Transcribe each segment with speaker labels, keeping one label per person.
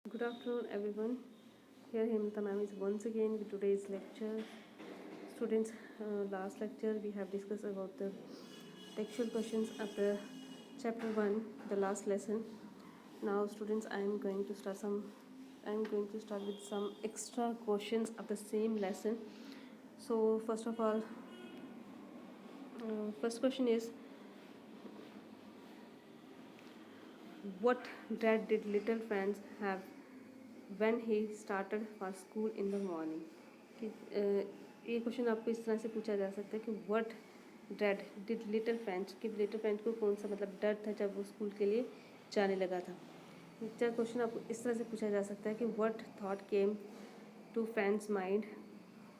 Speaker 1: Good afternoon, everyone. Here Hemanta ma'am is once again with today's lecture. Students, last lecture we have discussed about the textual questions of the chapter 1, the last lesson. Now, students, I am going to start with some extra questions of the same lesson. So, first of all, first question is, what dread did little Franz have when he started for school in the morning? कि ये question आपको इस तरह से पूछा जा सकता है कि what dread did little French, कि लिटिल फ्रेंच को कौन सा मतलब डर था जब वो स्कूल के लिए जाने लगा था। क्या क्वेश्चन आपको इस तरह से पूछा जा सकता है कि what thought came to Franz mind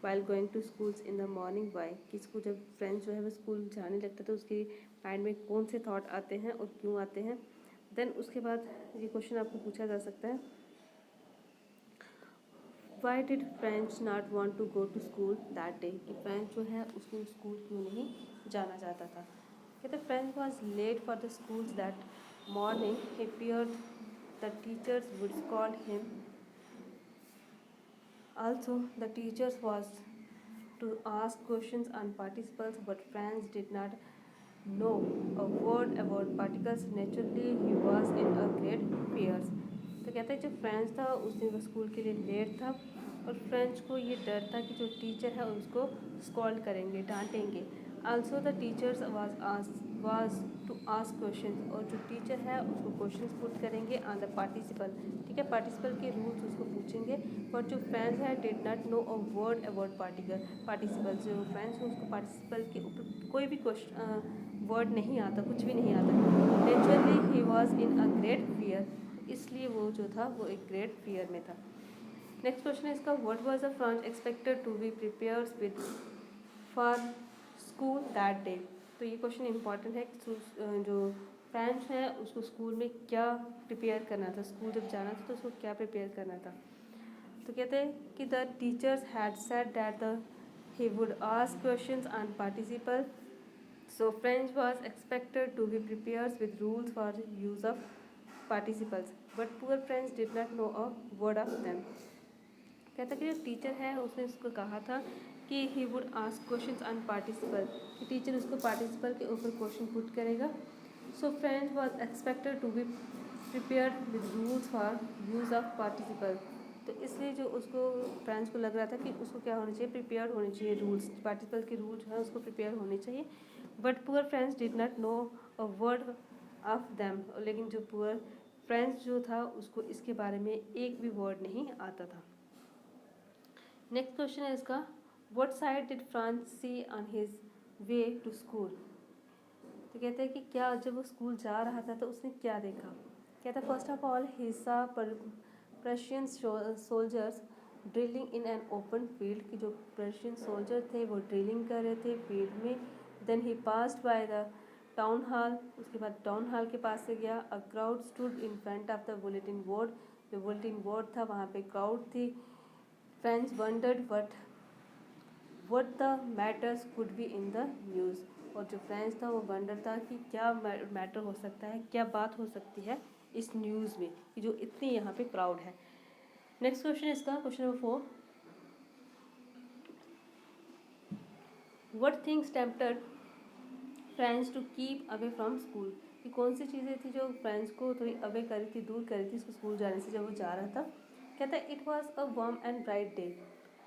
Speaker 1: while going to schools in the morning by, कि इसको जब फ्रेंड्स जो है वो स्कूल जाने लगता है तो उसके माइंड में कौन से थॉट आते हैं और क्यों आते हैं। देन उसके बाद ये क्वेश्चन आपको पूछा जा सकता है, why did Franz not want to go to school that day, कि फ्रेंच जो है उसको स्कूल क्यों नहीं जाना चाहता था। कहते Franz was late for the schools that morning, he feared the teachers would scold him. Also, the teachers was to ask questions on participles, but Franz did not know a word about particles. Naturally, he was in a great fear. तो कहता है जो French था उस दिन वो school के लिए लेट था और फ्रेंच को ये डर था कि जो टीचर है उसको स्कॉल्ड करेंगे, डांटेंगे। Also the teachers was to ask question, और जो टीचर है उसको क्वेश्चंस पुट करेंगे ऑन द पार्टिसिपल, ठीक है, पार्टिसिपल के रूल्स उसको पूछेंगे। बट जो फ्रेंड्स है did not know a word about participle, जो फ्रेंड्स हैं उसको पार्टिसिपल के ऊपर कोई भी क्वेश्चन वर्ड नहीं आता, कुछ भी नहीं आता। Naturally he was in a great fear, इसलिए वो जो था वो एक ग्रेट फियर में था। नेक्स्ट क्वेश्चन है इसका, what was the Franz expected to be prepares with for school that day. तो ये क्वेश्चन इंपॉर्टेंट है कि जो फ्रेंच है उसको स्कूल में क्या प्रिपेयर करना था, स्कूल जब जाना था तो उसको क्या प्रिपेयर करना था। तो कहते हैं कि the teachers had said that the he would ask questions on participle, so Franz was expected to be prepares with rules for use of participles, but poor French did not know a word of them. कहता कि जो teacher है उसने उसको कहा था कि he would ask questions on participle, कि टीचर उसको पार्टिसिपल के ऊपर क्वेश्चन पुट करेगा। So Franz was expected to be prepared with rules for use of participle, तो इसलिए जो उसको फ्रेंच को लग रहा था कि उसको क्या होना चाहिए, प्रिपेयर होने चाहिए, रूल्स पार्टिसिपल के रूल जो है उसको प्रिपेयर होने चाहिए। But poor French did not know a word of them, लेकिन जो पुअर फ्रेंच जो था उसको इसके बारे में एक भी वर्ड नहीं आता था। नेक्स्ट क्वेश्चन है इसका, what sight did Franz see on his way to school. तो कहते हैं कि क्या जब वो स्कूल जा रहा था तो उसने क्या देखा। कहता है फर्स्ट ऑफ ऑल ही सा Persian soldiers drilling in an open field, कि जो पर्शियन सोल्जर थे वो ड्रिलिंग कर रहे थे फील्ड में। Then he passed by the town hall, उसके बाद टाउन हॉल के पास से गया। A crowd stood in front of the bulletin board, जो बुलेटिन बोर्ड था वहाँ पे क्राउड थी। Franz wondered what the matters could be in the news, और जो फ्रेंच था वो वंडर था कि क्या मैटर हो सकता है, क्या बात हो सकती है इस न्यूज़ में कि जो इतनी यहाँ पे क्राउड है। नेक्स्ट क्वेश्चन इसका, question number 4, what things tempted Franz to keep away from school, कि कौन सी चीज़ें थी जो फ्रेंच को थोड़ी अवे करी थी, दूर करी थी इसको स्कूल जाने से जब वो जा रहा था। कहता है it was a warm and bright day,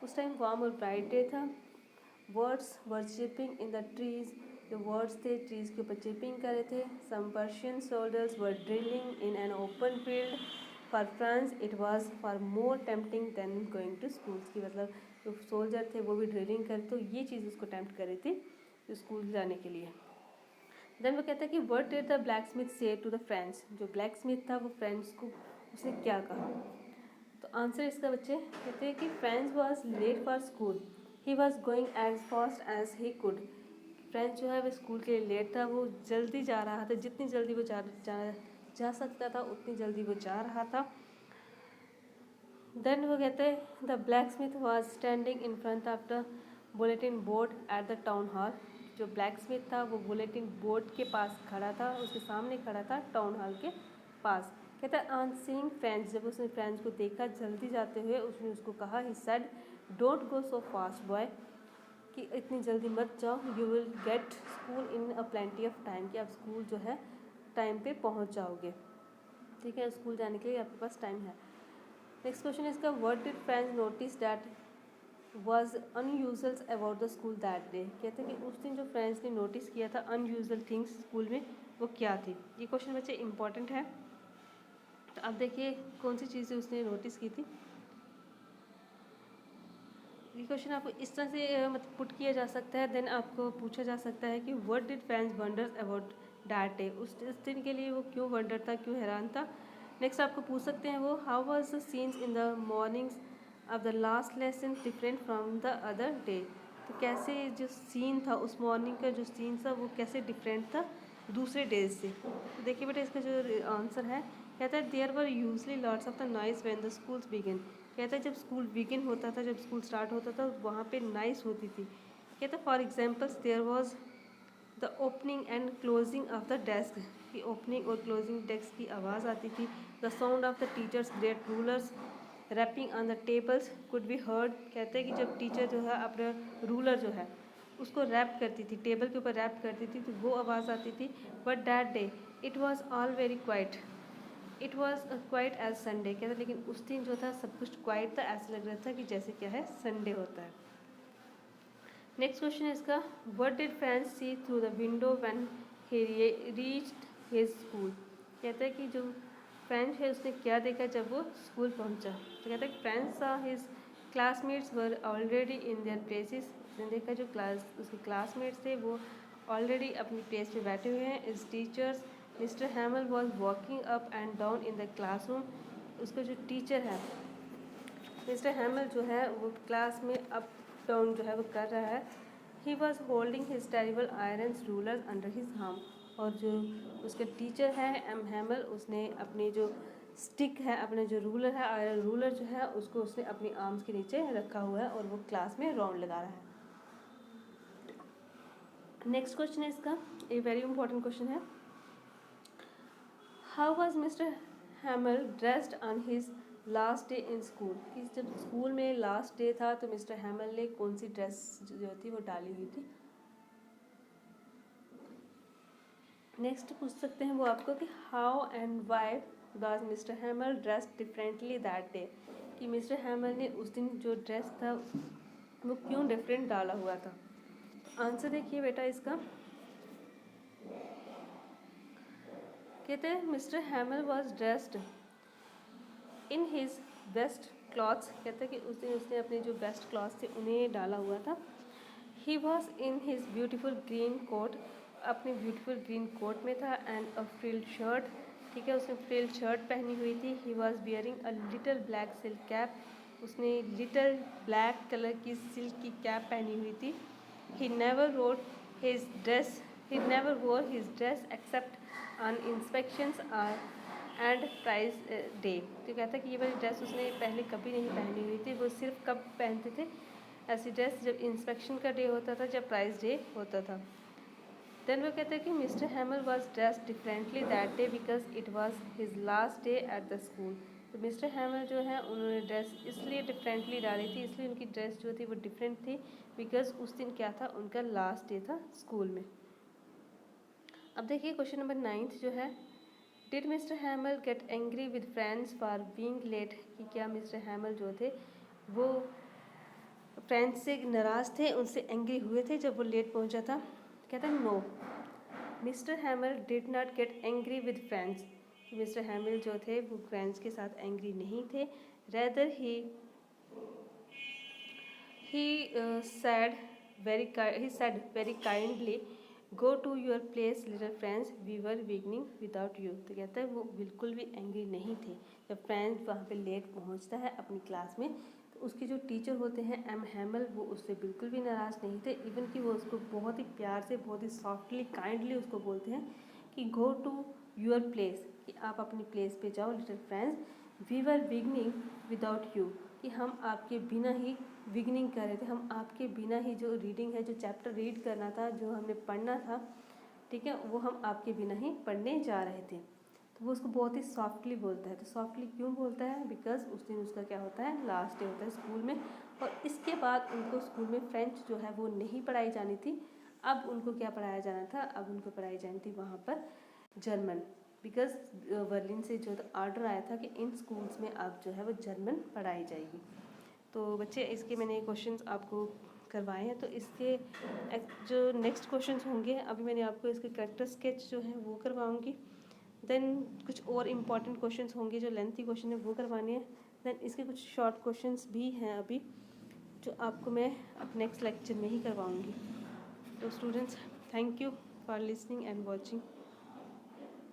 Speaker 1: उस टाइम वार्म और ब्राइट डे था। Birds were chirping in the trees, जो वर्ड्स थे ट्रीज के ऊपर चिपिंग कर रहे थे। Some Persian soldiers were drilling in an open field. For France it was far more tempting than going to school, की मतलब जो सोल्जर थे वो भी ड्रिलिंग कर, तो ये चीज़ उसको टेम्प्ट कर रही थी स्कूल जाने के लिए। देन वो कहता है कि what did the black Smith से टू द फ्रेंच, जो ब्लैक स्मिथ था वो फ्रेंच को उसने क्या कहा। तो आंसर इसका बच्चे कहते हैं कि Franz was late for school, he was going as fast as he could. Franz जो है वो स्कूल के लिए लेट था, वो जल्दी जा रहा था, जितनी जल्दी वो जा सकता था उतनी जल्दी वो जा रहा था। देन वो कहते हैं the black Smith was standing in front of the bulletin board at the town hall, जो ब्लैक स्मिथ था वो बुलेटिन बोर्ड के पास खड़ा था, उसके सामने खड़ा था टाउन हॉल के पास। कहता है ऑन सीइंग फ्रेंड्स, जब उसने फ्रेंड्स को देखा जल्दी जाते हुए, उसने उसको कहा he said don't go so fast boy, कि इतनी जल्दी मत जाओ, you will get school in a plenty of time, कि आप स्कूल जो है टाइम पे पहुंच जाओगे, ठीक है, स्कूल जाने के लिए आपके पास टाइम है। नेक्स्ट क्वेश्चन इसका, what did friends notice that was unusual about the school that day, कहते हैं कि उस दिन जो फ्रेंड्स ने नोटिस किया था अनयूजल थिंग्स स्कूल में, वो क्या थी। ये क्वेश्चन बच्चे इंपॉर्टेंट है, तो अब देखिए कौन सी चीज़ें उसने नोटिस की थी। ये क्वेश्चन आपको इस तरह से मतलब पुट किया जा सकता है, देन आपको पूछा जा सकता है कि what did friends wonders about that day, उस दिन के लिए वो क्यों वंडर था, क्यों हैरान था। नेक्स्ट आपको पूछ सकते हैं वो how was the scenes in the mornings of the last lesson different from the other day, तो कैसे जो सीन था उस मॉर्निंग का जो सीन था वो कैसे डिफरेंट था दूसरे डेज से। तो देखिए बेटा इसका जो आंसर है, कहता है there were usually lots of the noise when the schools begin, कहता है जब स्कूल बिगिन होता था, जब स्कूल स्टार्ट होता था, वहाँ पे नाइस होती थी। कहता है for examples there was the opening and closing of the desk, की ओपनिंग और क्लोजिंग डेस्क की आवाज़ आती थी। The sound of the teachers great rulers rapping on the tables could be heard, कहते हैं कि जब टीचर जो है अपना रूलर जो है उसको रैप करती थी, टेबल के ऊपर रैप करती थी, तो वो आवाज़ आती थी। But that day it was all very quiet, it was quiet as Sunday, कहते हैं लेकिन उस दिन जो था सब कुछ क्वाइट था, ऐसा लग रहा था कि जैसे क्या है संडे होता है। नेक्स्ट क्वेश्चन इसका, what did Franz see through the window when he reached his school, कहता है कि जो फ्रेंड्स है उसने क्या देखा जब वो स्कूल पहुंचा, तो कहता है फ्रेंड्स सा his classmates were already in their places, उसने देखा जो उसके क्लासमेट्स थे वो ऑलरेडी अपनी प्लेस पे बैठे हुए हैं। इस teachers mister हैमल was walking up and down in the classroom, उसका जो टीचर है मिस्टर हैमल जो है वो क्लास में अप डाउन जो है वो कर रहा है। He was holding his terrible iron ruler under his harm, और जो उसके टीचर है एम हैमल, उसने अपनी जो स्टिक है, अपने जो रूलर है आयरन रूलर जो है उसको उसने अपनी आर्म्स के नीचे रखा हुआ है और वो क्लास में राउंड लगा रहा है। नेक्स्ट क्वेश्चन है इसका, ये वेरी इंपॉर्टेंट क्वेश्चन है, how was mister हैमल dressed on his last day in school, कि जब स्कूल में लास्ट डे था तो मिस्टर हैमल ने कौन सी ड्रेस जो थी वो डाली हुई थी। नेक्स्ट पूछ सकते हैं वो आपको कि how and why was mister हैमल dressed differently that day, कि मिस्टर हैमल ने उस दिन जो ड्रेस था वो क्यों डिफरेंट डाला हुआ था। आंसर देखिए बेटा इसका, कहते हैं mister हैमल was dressed in his best clothes, कहते हैं कि उस दिन उसने अपने जो बेस्ट क्लॉथ्स थे उन्हें डाला हुआ था। He was in his beautiful green coat, अपने ब्यूटीफुल ग्रीन कोट में था, एंड अ फ्रिल्ड शर्ट, ठीक है उसने फ्रिल्ड शर्ट पहनी हुई थी। He was bearing a little black silk cap, उसने लिटिल ब्लैक कलर की सिल्क की कैप पहनी हुई थी। He never rode his dress, he never wore his dress except on inspections and prize day, तो कहता है कि ये वाली ड्रेस उसने पहले कभी नहीं पहनी हुई थी, वो सिर्फ कब पहनते थे ऐसी ड्रेस, जब इंस्पेक्शन का डे होता था, जब प्राइस डे होता था। देन वो कहते हैं कि mister हैमल was dressed differently that day because it was his last day at the school, तो मिस्टर हैमल जो है उन्होंने ड्रेस इसलिए डिफरेंटली डाली थी, इसलिए उनकी ड्रेस जो थी वो डिफरेंट थी बिकॉज उस दिन क्या था, उनका लास्ट डे था स्कूल में। अब देखिए क्वेश्चन नंबर 9 जो है, did mister Hamel get angry with Franz for being late, कि क्या मिस्टर हैमल जो थे वो फ्रेंड्स से नाराज़ थे, उनसे एंग्री हुए थे जब वो लेट पहुंचा था। कहता है no, mister Hamel did not get angry with Franz, mister Hamel जो थे वो फ्रेंड्स के साथ एंग्री नहीं थे, rather he said very kindly go to your place little friends we were beginning without you, तो कहता है वो बिल्कुल भी एंग्री नहीं थे। जब फ्रेंड्स वहाँ पे लेट पहुँचता है अपनी क्लास में, तो उसके जो टीचर होते हैं एम हैमल, वो उससे बिल्कुल भी नाराज़ नहीं थे, इवन कि वो उसको बहुत ही प्यार से, बहुत ही सॉफ्टली काइंडली उसको बोलते हैं कि गो टू योर प्लेस, कि आप अपनी प्लेस पे जाओ little friends, we were beginning without you, कि हम आपके बिना ही बिगनिंग कर रहे थे, हम आपके बिना ही जो रीडिंग है, जो चैप्टर रीड करना था, जो हमने पढ़ना था, ठीक है, वो हम आपके बिना ही पढ़ने जा रहे थे। तो वो उसको बहुत ही सॉफ्टली बोलता है। तो सॉफ्टली क्यों बोलता है? बिकॉज उस दिन उसका क्या होता है, लास्ट डे होता है स्कूल में, और इसके बाद उनको स्कूल में फ्रेंच जो है वो नहीं पढ़ाई जानी थी। अब उनको क्या पढ़ाया जाना था? अब उनको पढ़ाई जानी थी वहाँ पर जर्मन, बिकॉज बर्लिन से जो ऑर्डर आया था कि इन स्कूल्स में अब जो है वो जर्मन पढ़ाई जाएगी। तो बच्चे इसके मैंने क्वेश्चंस आपको करवाए हैं। तो इसके जो नेक्स्ट क्वेश्चंस होंगे, अभी मैंने आपको इसके कैरेक्टर स्केच जो है वो करवाऊंगी। देन कुछ और इम्पॉर्टेंट क्वेश्चंस होंगे जो लेंथी क्वेश्चन है वो करवाने हैं। देन इसके कुछ शॉर्ट क्वेश्चंस भी हैं अभी जो आपको मैं अब नेक्स्ट लेक्चर में ही करवाऊंगी। तो students, thank you for listening and watching.